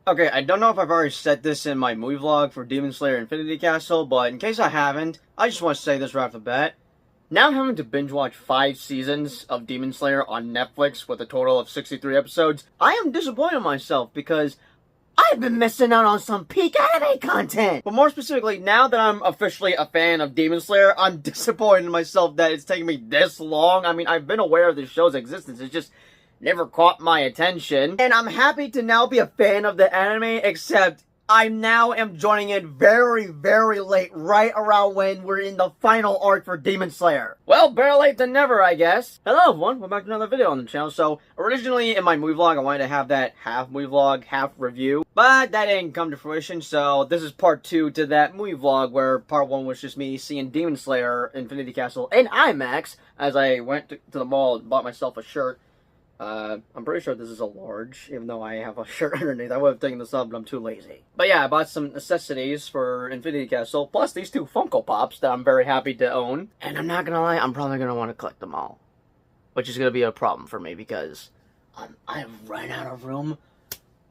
Okay, I don't know if I've already said this in my movie vlog for Demon Slayer Infinity Castle, but in case I haven't, I just want to say this right off the bat. Now I'm having to binge watch 5 seasons of Demon Slayer on Netflix with a total of 63 episodes. I am disappointed in myself because I've been missing out on some peak anime content! But more specifically, now that I'm officially a fan of Demon Slayer, I'm disappointed in myself that it's taking me this long. I mean, I've been aware of the show's existence, it's just never caught my attention. And I'm happy to now be a fan of the anime, except I now am joining it very, very late, right around when we're in the final arc for Demon Slayer. Well, better late than never, I guess. Hello everyone, welcome back to another video on the channel. So, originally in my movie vlog, I wanted to have that half movie vlog, half review, but that didn't come to fruition, so this is part 2 to that movie vlog, where part 1 was just me seeing Demon Slayer Infinity Castle in IMAX, as I went to the mall and bought myself a shirt. I'm pretty sure this is a large, even though I have a shirt underneath. I would have taken this up, but I'm too lazy. But yeah, I bought some necessities for Infinity Castle, plus these 2 Funko Pops that I'm very happy to own. And I'm not gonna lie, I'm probably gonna want to collect them all. Which is gonna be a problem for me, because I've run out of room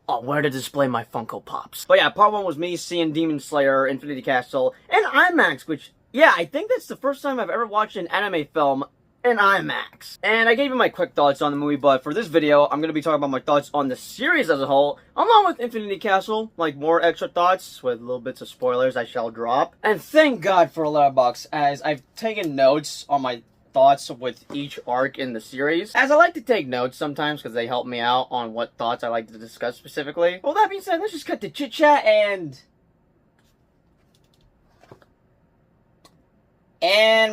on where to display my Funko Pops. But yeah, part 1 was me seeing Demon Slayer Infinity Castle in IMAX, which, yeah, I think that's the first time I've ever watched an anime film in IMAX. And I gave you my quick thoughts on the movie, but for this video, I'm going to be talking about my thoughts on the series as a whole, along with Infinity Castle, like more extra thoughts, with little bits of spoilers I shall drop. And thank God for Letterboxd, as I've taken notes on my thoughts with each arc in the series, as I like to take notes sometimes because they help me out on what thoughts I like to discuss specifically. Well, that being said, let's just cut to chit-chat and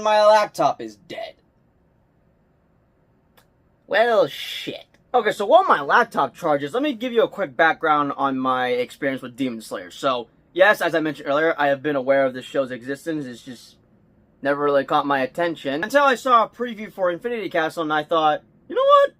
my laptop is dead. Well, shit. Okay, so while my laptop charges, let me give you a quick background on my experience with Demon Slayer. So, yes, as I mentioned earlier, I have been aware of this show's existence. It's just never really caught my attention until I saw a preview for Infinity Castle, and I thought, you know what?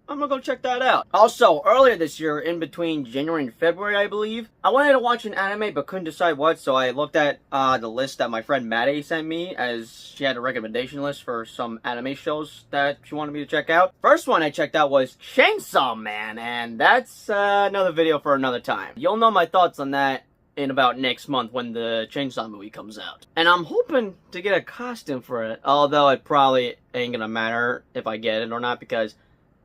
I'm gonna go check that out. Also, earlier this year, in between January and February, I believe, I wanted to watch an anime but couldn't decide what, so I looked at the list that my friend Maddie sent me, as she had a recommendation list for some anime shows that she wanted me to check out. First one I checked out was Chainsaw Man, and that's another video for another time. You'll know my thoughts on that in about next month when the Chainsaw movie comes out. And I'm hoping to get a costume for it, although it probably ain't gonna matter if I get it or not, because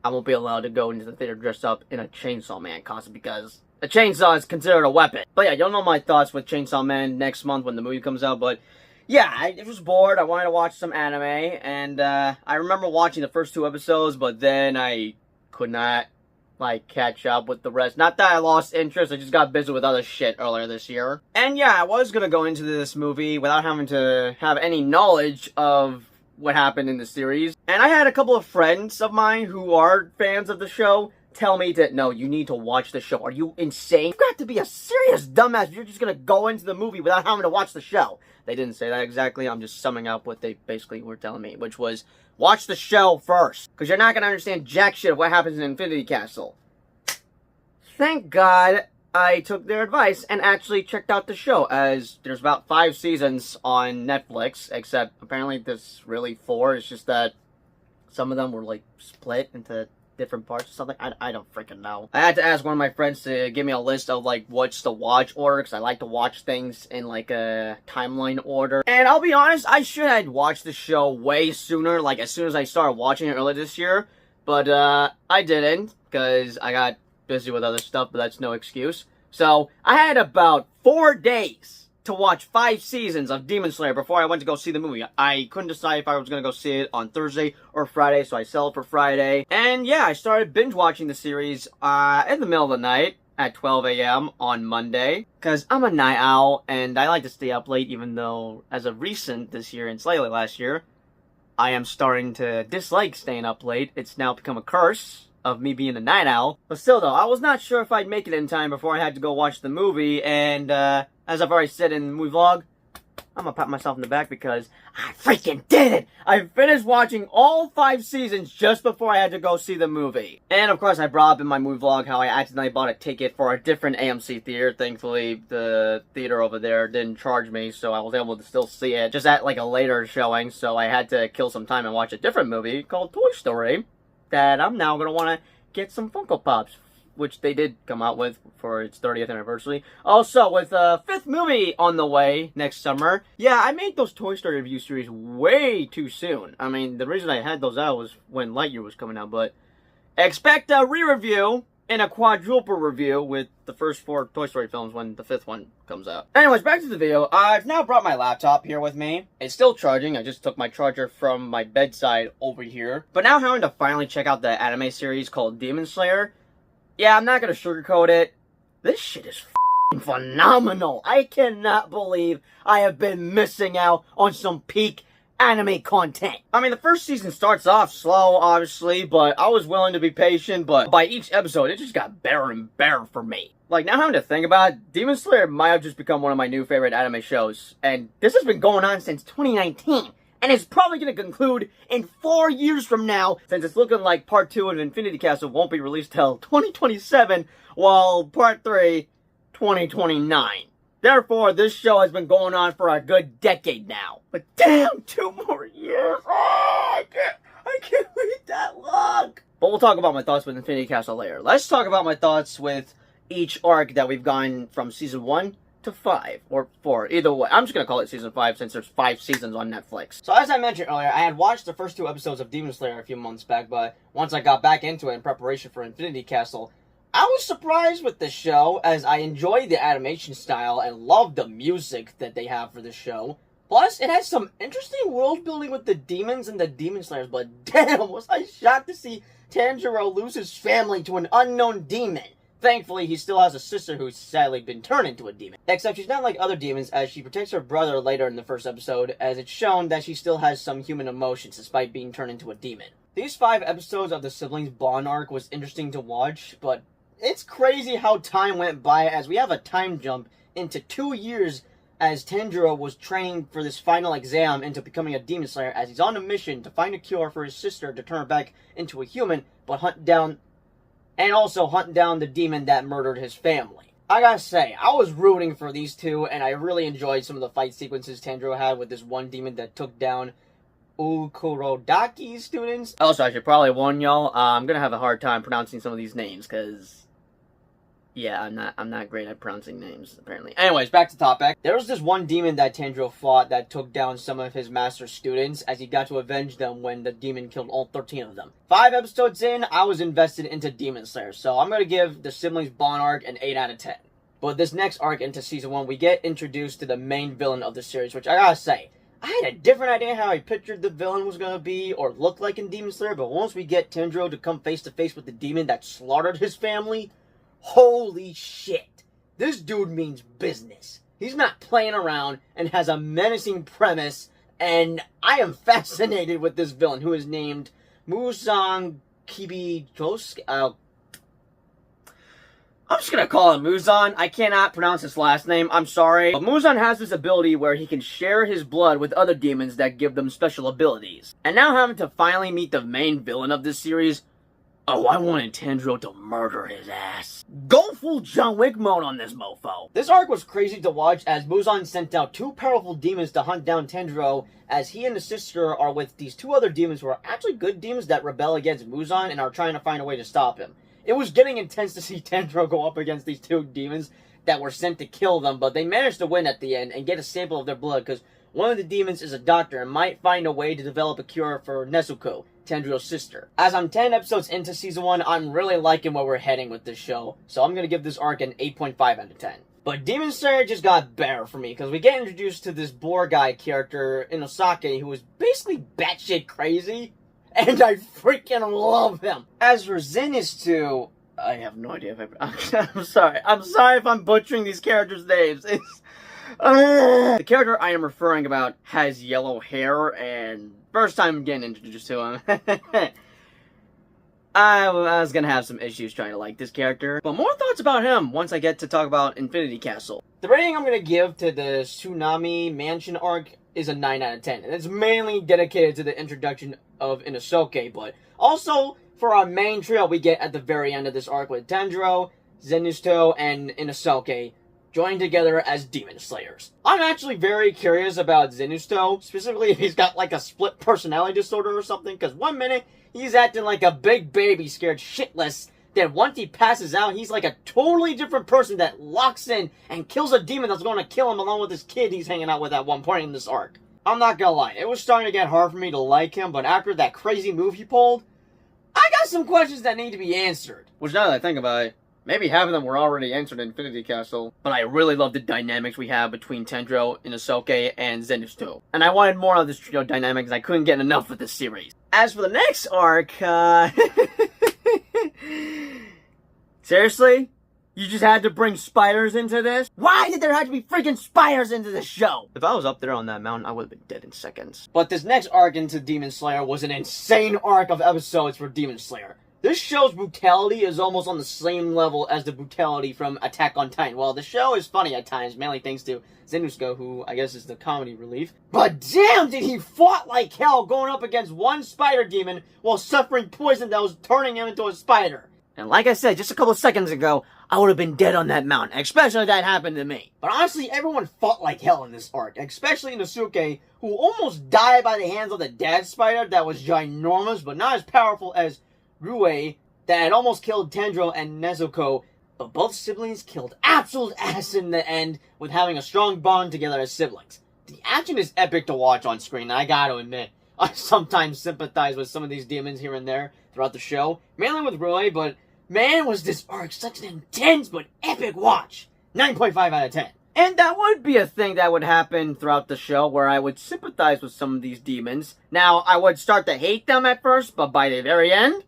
I won't be allowed to go into the theater dressed up in a Chainsaw Man costume because a chainsaw is considered a weapon. But yeah, you'll know my thoughts with Chainsaw Man next month when the movie comes out. But yeah, I was bored. I wanted to watch some anime. And I remember watching the first 2 episodes, but then I could not, like, catch up with the rest. Not that I lost interest, I just got busy with other shit earlier this year. And yeah, I was gonna go into this movie without having to have any knowledge of what happened in the series. And I had a couple of friends of mine who are fans of the show tell me that, no, you need to watch the show. Are you insane? You've got to be a serious dumbass if you're just gonna go into the movie without having to watch the show. They didn't say that exactly, I'm just summing up what they basically were telling me, which was, watch the show first, because you're not gonna understand jack shit of what happens in Infinity Castle. Thank God I took their advice and actually checked out the show, as there's about 5 seasons on Netflix, except apparently there's really 4. It's just that some of them were, like, split into different parts or something. I don't freaking know. I had to ask one of my friends to give me a list of, like, what's the watch order, because I like to watch things in, like, a timeline order. And I'll be honest, I should have watched the show way sooner, like, as soon as I started watching it earlier this year. But, I didn't, because I got busy with other stuff, but that's no excuse. So, I had about 4 days to watch 5 seasons of Demon Slayer before I went to go see the movie. I couldn't decide if I was going to go see it on Thursday or Friday, so I settled for Friday. And yeah, I started binge watching the series in the middle of the night at 12 a.m. on Monday, because I'm a night owl and I like to stay up late, even though as of recent this year and slightly last year, I am starting to dislike staying up late. It's now become a curse of me being a night owl. But still though, I was not sure if I'd make it in time before I had to go watch the movie, and as I've already said in the movie vlog, I'm gonna pat myself in the back because I freaking did it! I finished watching all 5 seasons just before I had to go see the movie. And of course I brought up in my movie vlog how I accidentally bought a ticket for a different AMC theater. Thankfully the theater over there didn't charge me, so I was able to still see it, just at like a later showing, so I had to kill some time and watch a different movie called Toy Story that I'm now gonna wanna get some Funko Pops which they did come out with for its 30th anniversary. Also, with a 5th movie on the way next summer. Yeah, I made those Toy Story review series way too soon. I mean, the reason I had those out was when Lightyear was coming out, but expect a re-review and a quadruple review with the first 4 Toy Story films when the 5th one comes out. Anyways, back to the video. I've now brought my laptop here with me. It's still charging. I just took my charger from my bedside over here. But now having to finally check out the anime series called Demon Slayer. Yeah, I'm not gonna sugarcoat it. This shit is phenomenal. I cannot believe I have been missing out on some peak anime content. I mean, the first season starts off slow, obviously, but I was willing to be patient, but by each episode, it just got better and better for me. Like, now having to think about it, Demon Slayer might have just become one of my new favorite anime shows, and this has been going on since 2019, and it's probably going to conclude in 4 years from now, since it's looking like Part 2 of Infinity Castle won't be released till 2027, while Part 3, 2029. Therefore, this show has been going on for a good decade now. But damn, 2 more years. Oh, I can't wait that long. But we'll talk about my thoughts with Infinity Castle later. Let's talk about my thoughts with each arc that we've gone from Season 1 to 5, or 4, either way. I'm just going to call it Season 5 since there's 5 seasons on Netflix. So as I mentioned earlier, I had watched the first 2 episodes of Demon Slayer a few months back, but once I got back into it in preparation for Infinity Castle, I was surprised with the show, as I enjoyed the animation style and loved the music that they have for the show. Plus, it has some interesting world building with the demons and the Demon Slayers, but damn, was I shocked to see Tanjiro lose his family to an unknown demon. Thankfully, he still has a sister who's sadly been turned into a demon. Except she's not like other demons, as she protects her brother later in the first episode, as it's shown that she still has some human emotions despite being turned into a demon. These 5 episodes of the siblings bond arc was interesting to watch, but it's crazy how time went by, as we have a time jump into 2 years as Tanjiro was training for this final exam into becoming a Demon Slayer, as he's on a mission to find a cure for his sister to turn her back into a human, but hunt down the demon that murdered his family. I gotta say, I was rooting for these 2, and I really enjoyed some of the fight sequences Tanjiro had with this one demon that took down Ukurodaki's students. Also, I should probably warn y'all, I'm gonna have a hard time pronouncing some of these names, because yeah, I'm not great at pronouncing names, apparently. Anyways, back to topic. There was this one demon that Tanjiro fought that took down some of his master's students, as he got to avenge them when the demon killed all 13 of them. 5 episodes in, I was invested into Demon Slayer, so I'm gonna give the siblings bond arc an 8 out of 10. But this next arc into Season 1, we get introduced to the main villain of the series, which I gotta say, I had a different idea how I pictured the villain was gonna be or look like in Demon Slayer, but once we get Tanjiro to come face to face with the demon that slaughtered his family, holy shit, this dude means business. He's not playing around and has a menacing premise, and I am fascinated with this villain, who is named Muzan Kibijosuke. I'm just gonna call him Muzan. I cannot pronounce his last name, I'm sorry. But Muzan has this ability where he can share his blood with other demons that give them special abilities. And now having to finally meet the main villain of this series, oh, I wanted Tanjiro to murder his ass. Go full John Wick mode on this mofo. This arc was crazy to watch, as Muzan sent out 2 powerful demons to hunt down Tanjiro, as he and his sister are with these 2 other demons who are actually good demons that rebel against Muzan and are trying to find a way to stop him. It was getting intense to see Tanjiro go up against these 2 demons that were sent to kill them, but they managed to win at the end and get a sample of their blood, because one of the demons is a doctor and might find a way to develop a cure for Nezuko, Tanjiro's sister. As I'm 10 episodes into Season 1, I'm really liking where we're heading with this show, so I'm gonna give this arc an 8.5 out of 10. But Demon Slayer just got better for me, because we get introduced to this boar guy character, Inosake, who is basically batshit crazy, and I freaking love him. As for Zenitsu, I have no idea if I'm sorry if I'm butchering these characters' names. The character I am referring about has yellow hair, and first time getting introduced to him, I was gonna have some issues trying to like this character. But more thoughts about him once I get to talk about Infinity Castle. The rating I'm gonna give to the Tsunami Mansion arc is a 9 out of 10. And it's mainly dedicated to the introduction of Inosuke, but also for our main trio we get at the very end of this arc with Tanjiro, Zenitsu, and Inosuke joined together as Demon Slayers. I'm actually very curious about Zenitsu, specifically if he's got like a split personality disorder or something, because one minute he's acting like a big baby scared shitless then once he passes out, he's like a totally different person that locks in and kills a demon that's going to kill him along with this kid he's hanging out with at one point in this arc. I'm not gonna lie, it was starting to get hard for me to like him, but after that crazy move he pulled, I got some questions that need to be answered. Which now that I think about it, maybe half of them were already answered in Infinity Castle, but I really love the dynamics we have between Tanjiro, Inosuke, and Zenitsu. And I wanted more of this trio dynamics, and I couldn't get enough of this series. As for the next arc, seriously? You just had to bring spiders into this? Why did there have to be freaking spiders into this show? If I was up there on that mountain, I would have been dead in seconds. But this next arc into Demon Slayer was an insane arc of episodes for Demon Slayer. This show's brutality is almost on the same level as the brutality from Attack on Titan. Well, the show is funny at times, mainly thanks to Zenitsu, who I guess is the comedy relief. But damn, did he fought like hell going up against one spider demon while suffering poison that was turning him into a spider. And like I said just a couple of seconds ago, I would have been dead on that mountain, especially if that happened to me. But honestly, everyone fought like hell in this arc, especially Inosuke, who almost died by the hands of the dad spider that was ginormous, but not as powerful as Rue, that had almost killed Tanjiro and Nezuko, but both siblings killed absolute ass in the end with having a strong bond together as siblings. The action is epic to watch on screen, and I gotta admit, I sometimes sympathize with some of these demons here and there throughout the show, mainly with Rue, but man, was this arc such an intense but epic watch. 9.5 out of 10. And that would be a thing that would happen throughout the show, where I would sympathize with some of these demons. Now, I would start to hate them at first, but by the very end,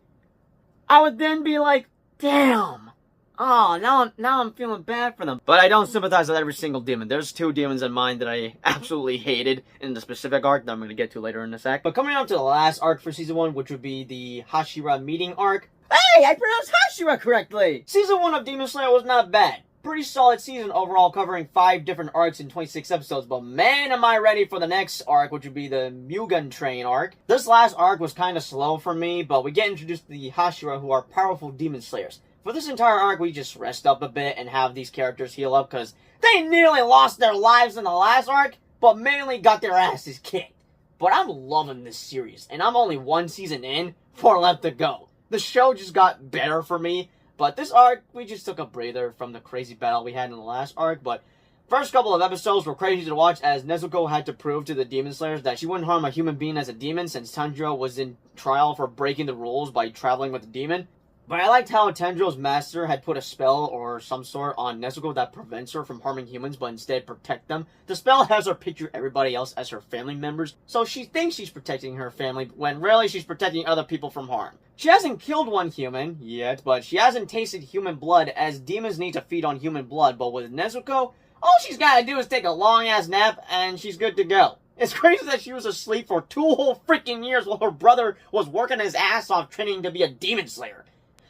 I would then be like, damn. Oh, now I'm feeling bad for them. But I don't sympathize with every single demon. There's 2 demons in mind that I absolutely hated in the specific arc that I'm going to get to later in a sec. But coming up to the last arc for Season 1, which would be the Hashira meeting arc. Hey, I pronounced Hashira correctly! Season 1 of Demon Slayer was not bad. Pretty solid season overall, covering 5 different arcs in 26 episodes, but man am I ready for the next arc, which would be the Mugen Train arc. This last arc was kind of slow for me, but we get introduced to the Hashira, who are powerful Demon Slayers. For this entire arc, we just rest up a bit and have these characters heal up, because they nearly lost their lives in the last arc, but mainly got their asses kicked. But I'm loving this series, and I'm only 1 season in, 4 left to go. The show just got better for me, but this arc, we just took a breather from the crazy battle we had in the last arc, but first couple of episodes were crazy to watch, as Nezuko had to prove to the Demon Slayers that she wouldn't harm a human being as a demon, since Tanjiro was in trial for breaking the rules by traveling with a demon. But I liked how Tanjiro's master had put a spell or some sort on Nezuko that prevents her from harming humans, but instead protect them. The spell has her picture everybody else as her family members, so she thinks she's protecting her family, when really she's protecting other people from harm. She hasn't killed one human yet, but she hasn't tasted human blood, as demons need to feed on human blood, but with Nezuko, all she's gotta do is take a long-ass nap, and she's good to go. It's crazy that she was asleep for 2 whole freaking years while her brother was working his ass off training to be a demon slayer.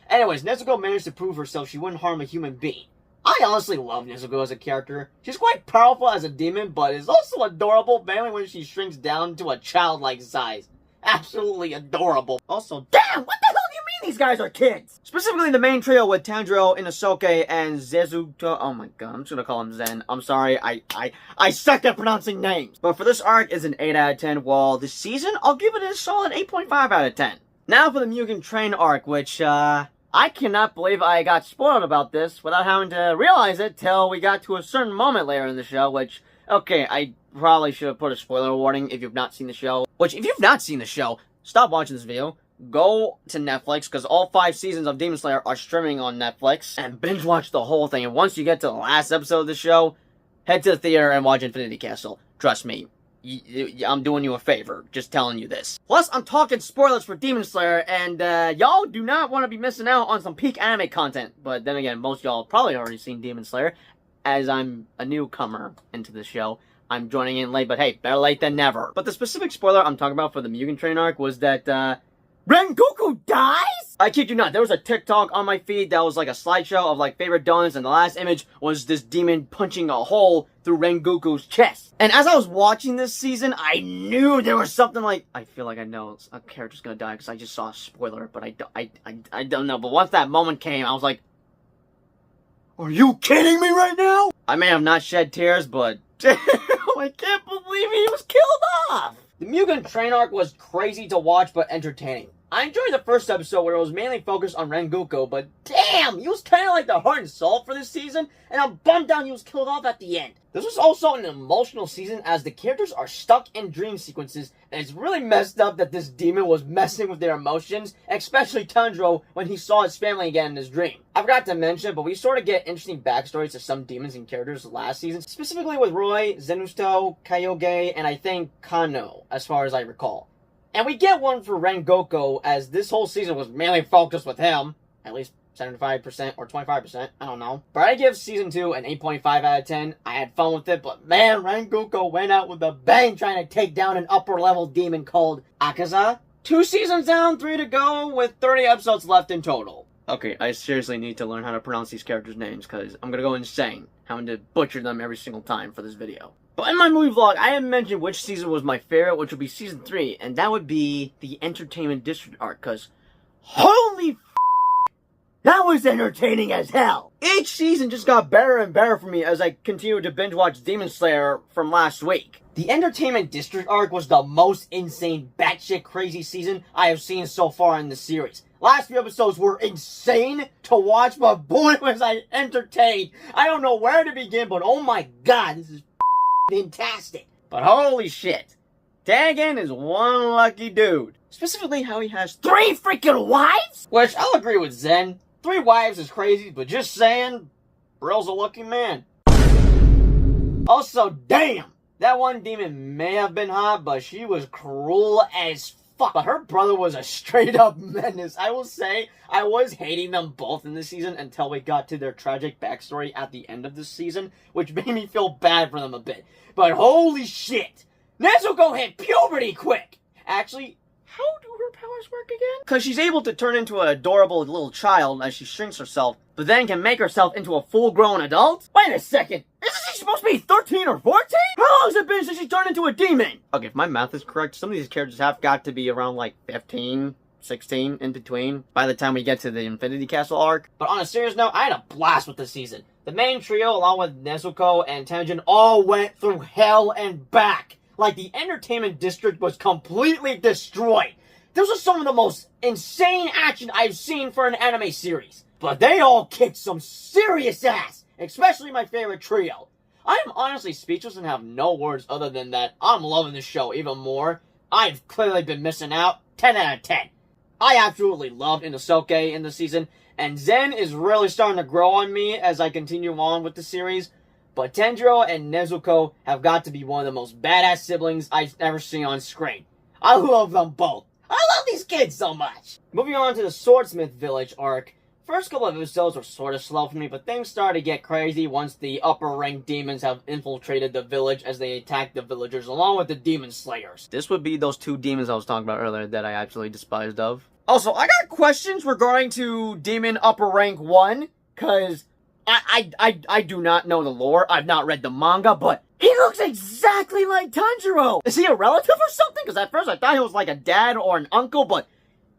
Anyways, Nezuko managed to prove herself she wouldn't harm a human being. I honestly love Nezuko as a character. She's quite powerful as a demon, but is also adorable, mainly when she shrinks down to a childlike size. Absolutely adorable. Also, damn, what the hell do you mean these guys are kids? Specifically the main trio with Tanjiro, Inosuke, and Zenitsu. Oh my god, I'm just gonna call him Zen. I'm sorry, I suck at pronouncing names. But for this arc, is an 8 out of 10, while this season, I'll give it a solid 8.5 out of 10. Now for the Mugen Train arc, which, I cannot believe I got spoiled about this without having to realize it till we got to a certain moment later in the show, which, okay, I probably should have put a spoiler warning if you've not seen the show. Which, if you've not seen the show, stop watching this video, go to Netflix, because all 5 seasons of Demon Slayer are streaming on Netflix, and binge watch the whole thing. And once you get to the last episode of the show, head to the theater and watch Infinity Castle. Trust me. I'm doing you a favor, just telling you this. Plus, I'm talking spoilers for Demon Slayer, and y'all do not want to be missing out on some peak anime content. But then again, most y'all probably already seen Demon Slayer, as I'm a newcomer into the show. I'm joining in late, but hey, better late than never. But the specific spoiler I'm talking about for the Mugen Train arc was that, Rengoku dies?! I kid you not, there was a TikTok on my feed that was like a slideshow of like favorite donuts, and the last image was this demon punching a hole through Rengoku's chest. And as I was watching this season, I knew there was something like, I feel like I know a character's gonna die because I just saw a spoiler, but I don't know. But once that moment came, I was like, are you kidding me right now? I may have not shed tears, but damn, I can't believe he was killed off! The Mugen Train arc was crazy to watch, but entertaining. I enjoyed the first episode where it was mainly focused on Rengoku, but damn, he was kind of like the heart and soul for this season, and I'm bummed out he was killed off at the end. This was also an emotional season as the characters are stuck in dream sequences, and it's really messed up that this demon was messing with their emotions, especially Tanjiro when he saw his family again in his dream. I forgot to mention, but we sort of get interesting backstories to some demons and characters last season, specifically with Roy, Zenusto, Kyoge, and I think Kano, as far as I recall. And we get one for Rengoku, as this whole season was mainly focused with him. At least 75% or 25%, I don't know. But I give Season 2 an 8.5 out of 10. I had fun with it, but man, Rengoku went out with a bang trying to take down an upper-level demon called Akaza. 2 seasons down, 3 to go, with 30 episodes left in total. Okay, I seriously need to learn how to pronounce these characters' names, because I'm gonna go insane having to butcher them every single time for this video. But in my movie vlog, I haven't mentioned which season was my favorite, which would be Season 3, and that would be the Entertainment District arc, because holy f***, that was entertaining as hell! Each season just got better and better for me as I continued to binge watch Demon Slayer from last week. The Entertainment District arc was the most insane, batshit crazy season I have seen so far in the series. Last few episodes were insane to watch, but boy was I entertained. I don't know where to begin, but oh my god, this is fantastic. But holy shit, Tengen is one lucky dude. Specifically how he has 3 freaking wives? Which I'll agree with Zen. 3 wives is crazy, but just saying, Brill's a lucky man. Also, damn, that one demon may have been hot, but she was cruel as fuck. But her brother was a straight up menace. I will say, I was hating them both in this season until we got to their tragic backstory at the end of this season, which made me feel bad for them a bit. But holy shit, Nezuko hit puberty quick! Actually, how do her powers work again? Because she's able to turn into an adorable little child as she shrinks herself, but then can make herself into a full-grown adult? Wait a second, isn't she supposed to be 13 or 14? How long has it been since she turned into a demon? Okay, if my math is correct, some of these characters have got to be around like 15, 16, in between, by the time we get to the Infinity Castle arc. But on a serious note, I had a blast with this season. The main trio, along with Nezuko and Tengen, all went through hell and back. Like, the Entertainment District was completely destroyed. This was some of the most insane action I've seen for an anime series. But they all kicked some serious ass, especially my favorite trio. I am honestly speechless and have no words other than that I'm loving this show even more. I've clearly been missing out. 10 out of 10. I absolutely loved Inosuke in the season, and Zen is really starting to grow on me as I continue on with the series. But Tanjiro and Nezuko have got to be one of the most badass siblings I've ever seen on screen. I love them both. I love these kids so much. Moving on to the Swordsmith Village arc. First couple of episodes were sort of slow for me, but things started to get crazy once the upper-ranked demons have infiltrated the village as they attack the villagers along with the demon slayers. This would be those 2 demons I was talking about earlier that I absolutely despised of. Also, I got questions regarding to Demon Upper Rank 1, cause I do not know the lore. I've not read the manga, but he looks exactly like Tanjiro. Is he a relative or something? Because at first I thought he was like a dad or an uncle, but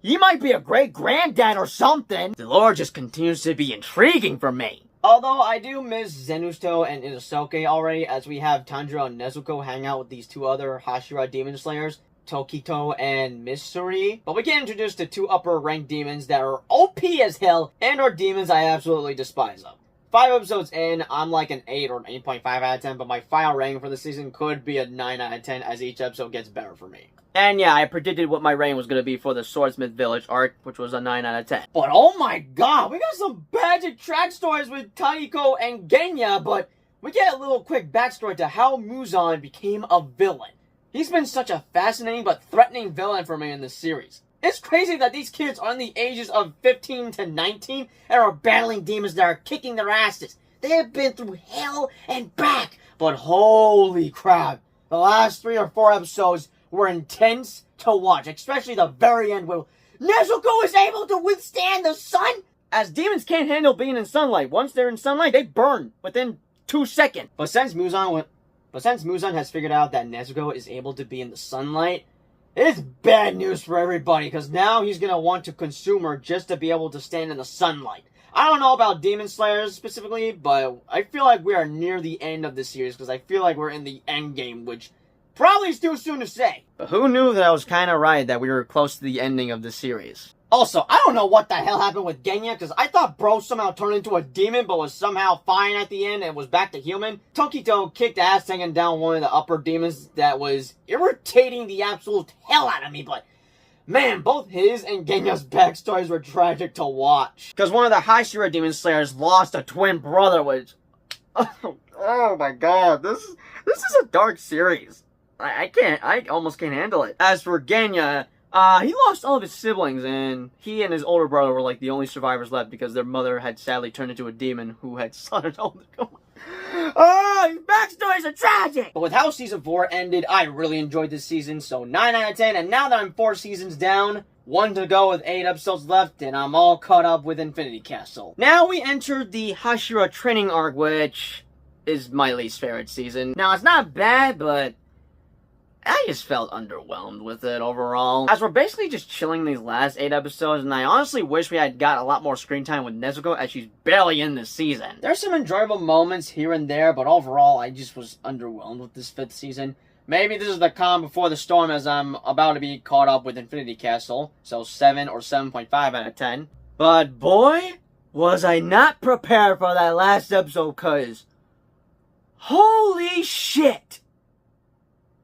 he might be a great-granddad or something. The lore just continues to be intriguing for me. Although I do miss Zenusto and Inosuke already, as we have Tanjiro and Nezuko hang out with these 2 other Hashira demon slayers, Tokito and Missouri. But we get introduced to 2 upper-ranked demons that are OP as hell, and are demons I absolutely despise of. 5 episodes in, I'm like an 8 or an 8.5 out of 10, but my final rating for the season could be a 9 out of 10 as each episode gets better for me. And yeah, I predicted what my rating was going to be for the Swordsmith Village arc, which was a 9 out of 10. But oh my god, we got some tragic track stories with Taiko and Genya, but we get a little quick backstory to how Muzan became a villain. He's been such a fascinating but threatening villain for me in this series. It's crazy that these kids are in the ages of 15 to 19 and are battling demons that are kicking their asses. They have been through hell and back. But holy crap, the last 3 or 4 episodes were intense to watch, especially the very end where Nezuko is able to withstand the sun. As demons can't handle being in sunlight. Once they're in sunlight, they burn within 2 seconds. But since Muzan has figured out that Nezuko is able to be in the sunlight, it's bad news for everybody, because now he's going to want to consume her just to be able to stand in the sunlight. I don't know about Demon Slayers specifically, but I feel like we are near the end of the series, because I feel like we're in the end game, which Probably too soon to say. But who knew that I was kind of right that we were close to the ending of the series. Also, I don't know what the hell happened with Genya, because I thought bro somehow turned into a demon, but was somehow fine at the end and was back to human. Tokito kicked ass taking down one of the upper demons that was irritating the absolute hell out of me, but man, both his and Genya's backstories were tragic to watch. Because one of the Hashira Demon Slayers lost a twin brother, which... Oh my god, this is a dark series. I almost can't handle it. As for Genya, he lost all of his siblings, and he and his older brother were like the only survivors left because their mother had sadly turned into a demon who had slaughtered all the... Oh, his backstories are tragic! But with how Season 4 ended, I really enjoyed this season, so 9 out of 10, and now that I'm 4 seasons down, 1 to go with 8 episodes left, and I'm all caught up with Infinity Castle. Now we entered the Hashira training arc, which is my least favorite season. Now, it's not bad, but I just felt underwhelmed with it overall. As we're basically just chilling these last 8 episodes, and I honestly wish we had got a lot more screen time with Nezuko, as she's barely in this season. There's some enjoyable moments here and there, but overall, I just was underwhelmed with this 5th season. Maybe this is the calm before the storm, as I'm about to be caught up with Infinity Castle, so 7 or 7.5 out of 10. But boy, was I not prepared for that last episode, cause holy shit!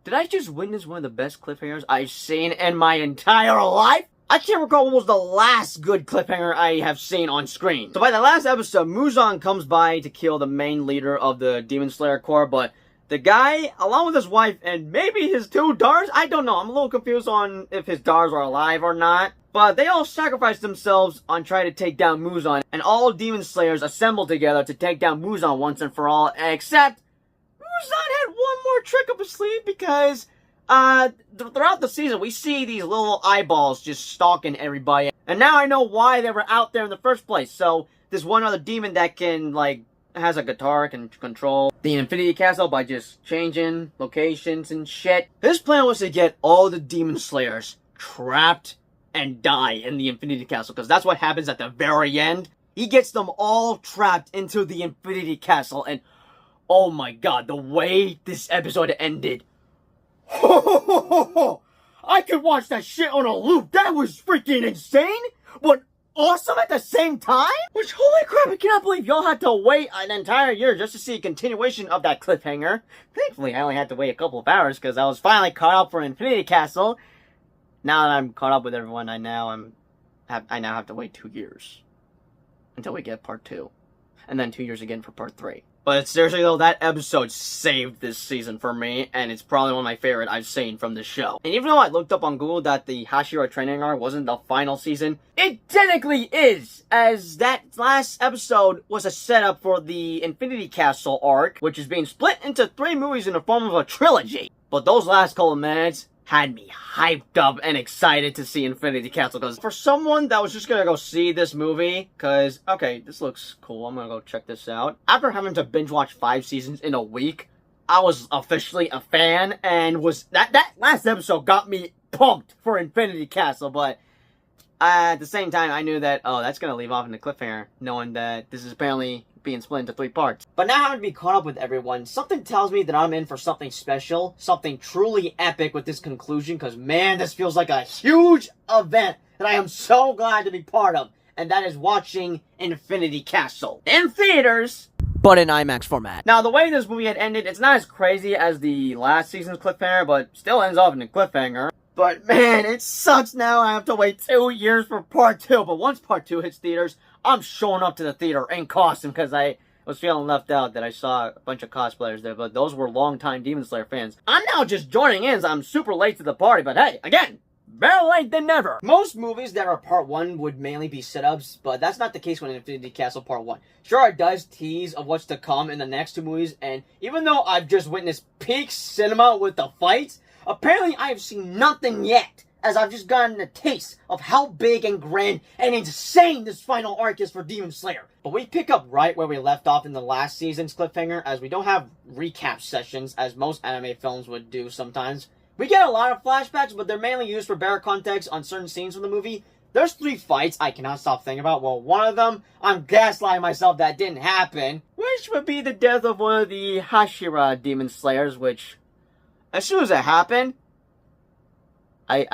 Did I just witness one of the best cliffhangers I've seen in my entire life? I can't recall what was the last good cliffhanger I have seen on screen. So by the last episode, Muzan comes by to kill the main leader of the Demon Slayer Corps, but the guy, along with his wife and maybe his 2 daughters, I don't know, I'm a little confused on if his daughters are alive or not, but they all sacrificed themselves on trying to take down Muzan, and all Demon Slayers assembled together to take down Muzan once and for all, except Muzan had one more trick up his sleeve, because throughout the season we see these little eyeballs just stalking everybody, and now I know why they were out there in the first place. So there's one other demon that can, like, has a guitar, can control the Infinity Castle by just changing locations and shit. His plan was to get all the Demon Slayers trapped and die in the Infinity Castle, because that's what happens at the very end. He gets them all trapped into the Infinity Castle, and oh my god, the way this episode ended. I could watch that shit on a loop. That was freaking insane, but awesome at the same time? Which, holy crap, I cannot believe y'all had to wait an entire year just to see a continuation of that cliffhanger. Thankfully, I only had to wait a couple of hours because I was finally caught up for Infinity Castle. Now that I'm caught up with everyone, I now have to wait 2 years until we get part 2. And then 2 years again for part 3. But seriously though, that episode saved this season for me, and it's probably one of my favorite I've seen from this show. And even though I looked up on Google that the Hashira training arc wasn't the final season, it technically is, as that last episode was a setup for the Infinity Castle arc, which is being split into 3 movies in the form of a trilogy. But those last couple of minutes had me hyped up and excited to see Infinity Castle, because for someone that was just gonna go see this movie, because, okay, this looks cool, I'm gonna go check this out. After having to binge watch 5 seasons in a week, I was officially a fan, and that last episode got me pumped for Infinity Castle, but at the same time, I knew that, oh, that's gonna leave off in the cliffhanger, knowing that this is apparently being split into 3 parts. But now having to be caught up with everyone, something tells me that I'm in for something special, something truly epic with this conclusion, because man, this feels like a huge event that I am so glad to be part of, and that is watching Infinity Castle in theaters, but in IMAX format. Now, the way this movie had ended, it's not as crazy as the last season's cliffhanger, but still ends off in a cliffhanger. But man, it sucks now I have to wait 2 years for part 2, but once part 2 hits theaters, I'm showing up to the theater in costume, because I was feeling left out that I saw a bunch of cosplayers there, but those were longtime Demon Slayer fans. I'm now just joining in, so I'm super late to the party, but hey, again, better late than never. Most movies that are part 1 would mainly be setups, but that's not the case with Infinity Castle part 1. Sure, it does tease of what's to come in the next 2 movies, and even though I've just witnessed peak cinema with the fights, apparently I have seen nothing yet, as I've just gotten a taste of how big and grand and insane this final arc is for Demon Slayer. But we pick up right where we left off in the last season's cliffhanger, as we don't have recap sessions, as most anime films would do sometimes. We get a lot of flashbacks, but they're mainly used for better context on certain scenes from the movie. There's 3 fights I cannot stop thinking about. Well, one of them, I'm gaslighting myself that didn't happen, which would be the death of one of the Hashira Demon Slayers, which... as soon as it happened, I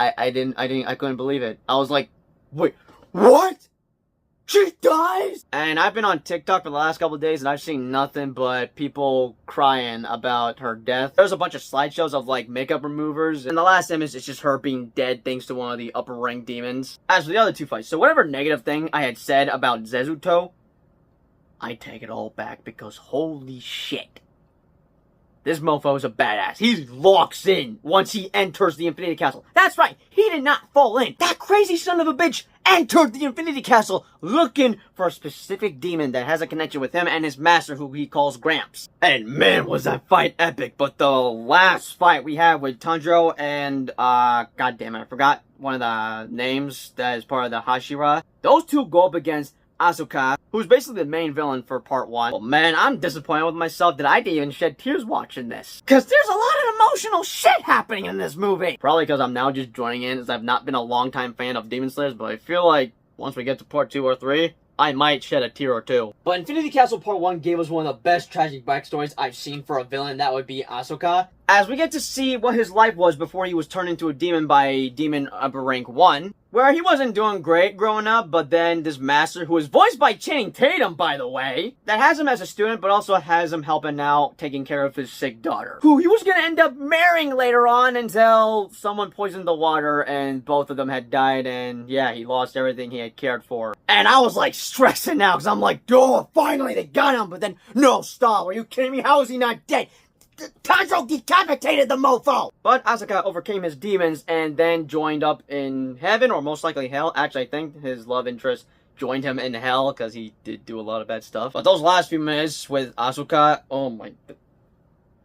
couldn't believe it. I was like, wait, what? She dies? And I've been on TikTok for the last couple of days and I've seen nothing but people crying about her death. There's a bunch of slideshows of like makeup removers, and the last image is just her being dead thanks to one of the upper rank demons. As for the other two fights, so whatever negative thing I had said about Zezuto, I take it all back because holy shit. This mofo is a badass. He locks in once he enters the Infinity Castle. That's right, he did not fall in. That crazy son of a bitch entered the Infinity Castle looking for a specific demon that has a connection with him and his master, who he calls Gramps. And man, was that fight epic. But the last fight we had with Tanjiro and, god damn it, I forgot one of the names that is part of the Hashira. Those two go up against Asuka, who's basically the main villain for part 1. Well, man, I'm disappointed with myself that I didn't even shed tears watching this. Because there's a lot of emotional shit happening in this movie. Probably because I'm now just joining in, as I've not been a long-time fan of Demon Slayers, but I feel like once we get to part 2 or 3, I might shed a tear or two. But Infinity Castle Part 1 gave us one of the best tragic backstories I've seen for a villain. That would be Asuka, as we get to see what his life was before he was turned into a demon by Demon Upper Rank 1, where he wasn't doing great growing up, but then this master, who is voiced by Channing Tatum, by the way, that has him as a student, but also has him helping out taking care of his sick daughter, who he was gonna end up marrying later on until someone poisoned the water and both of them had died, and yeah, he lost everything he had cared for. And I was like stressing out, because I'm like, oh, finally they got him, but then, no, stop, are you kidding me? How is he not dead? Tanjiro decapitated the mofo! But Asuka overcame his demons and then joined up in heaven, or most likely hell. Actually, I think his love interest joined him in hell, because he did do a lot of bad stuff. But those last few minutes with Asuka, oh my...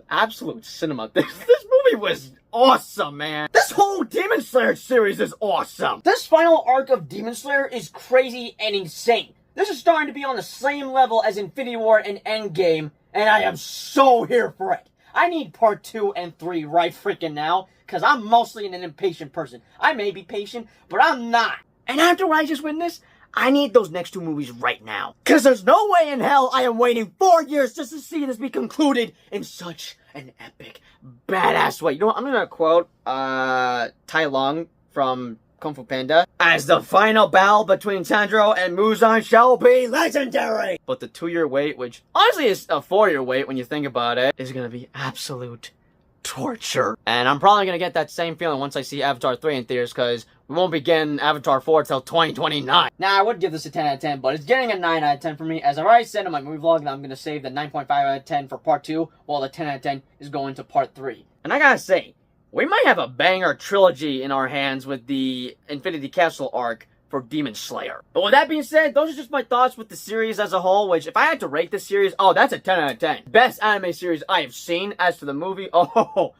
absolute cinema. This movie was awesome, man. This whole Demon Slayer series is awesome. This final arc of Demon Slayer is crazy and insane. This is starting to be on the same level as Infinity War and Endgame, and I am so here for it. I need part 2 and 3 right freaking now, because I'm mostly an impatient person. I may be patient, but I'm not. And after what I just witnessed, I need those next 2 movies right now. Because there's no way in hell I am waiting 4 years just to see this be concluded in such an epic, badass way. You know what, I'm going to quote Tai Lung from Kung Fu Panda, as the final battle between Tanjiro and Muzan shall be legendary! But the 2-year wait, which honestly is a 4-year wait when you think about it, is gonna be absolute torture. And I'm probably gonna get that same feeling once I see Avatar 3 in theaters, because we won't be getting Avatar 4 till 2029. Now, I would give this a 10 out of 10, but it's getting a 9 out of 10 for me. As I've already said in my movie vlog, that I'm gonna save the 9.5 out of 10 for part 2, while the 10 out of 10 is going to part 3. And I gotta say, we might have a banger trilogy in our hands with the Infinity Castle arc for Demon Slayer. But with that being said, those are just my thoughts with the series as a whole, which if I had to rate this series, oh, that's a 10 out of 10. Best anime series I have seen. As for the movie, oh,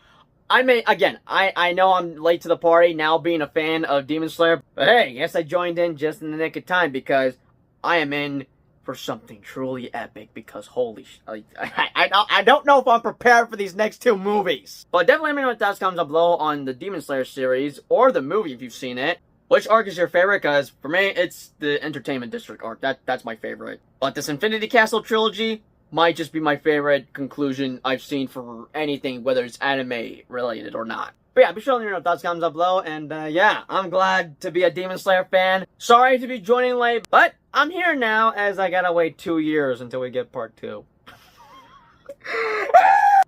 I know I'm late to the party now being a fan of Demon Slayer, but hey, yes, I joined in just in the nick of time because I am in for something truly epic, because holy I don't know if I'm prepared for these next 2 movies. But definitely let me know what thoughts comes up below on the Demon Slayer series, or the movie if you've seen it. Which arc is your favorite? Because for me, it's the Entertainment District arc. That's my favorite. But this Infinity Castle trilogy might just be my favorite conclusion I've seen for anything, whether it's anime related or not. But yeah, be sure to let me know thoughts comes up below, and yeah, I'm glad to be a Demon Slayer fan. Sorry to be joining late, but I'm here now, as I gotta wait 2 years until we get part 2.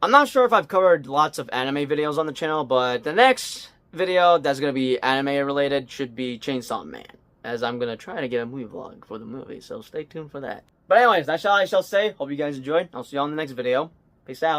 I'm not sure if I've covered lots of anime videos on the channel, but the next video that's gonna be anime related should be Chainsaw Man, as I'm gonna try to get a movie vlog for the movie, so stay tuned for that. But anyways, that's all I shall say. Hope you guys enjoyed. I'll see you all in the next video. Peace out.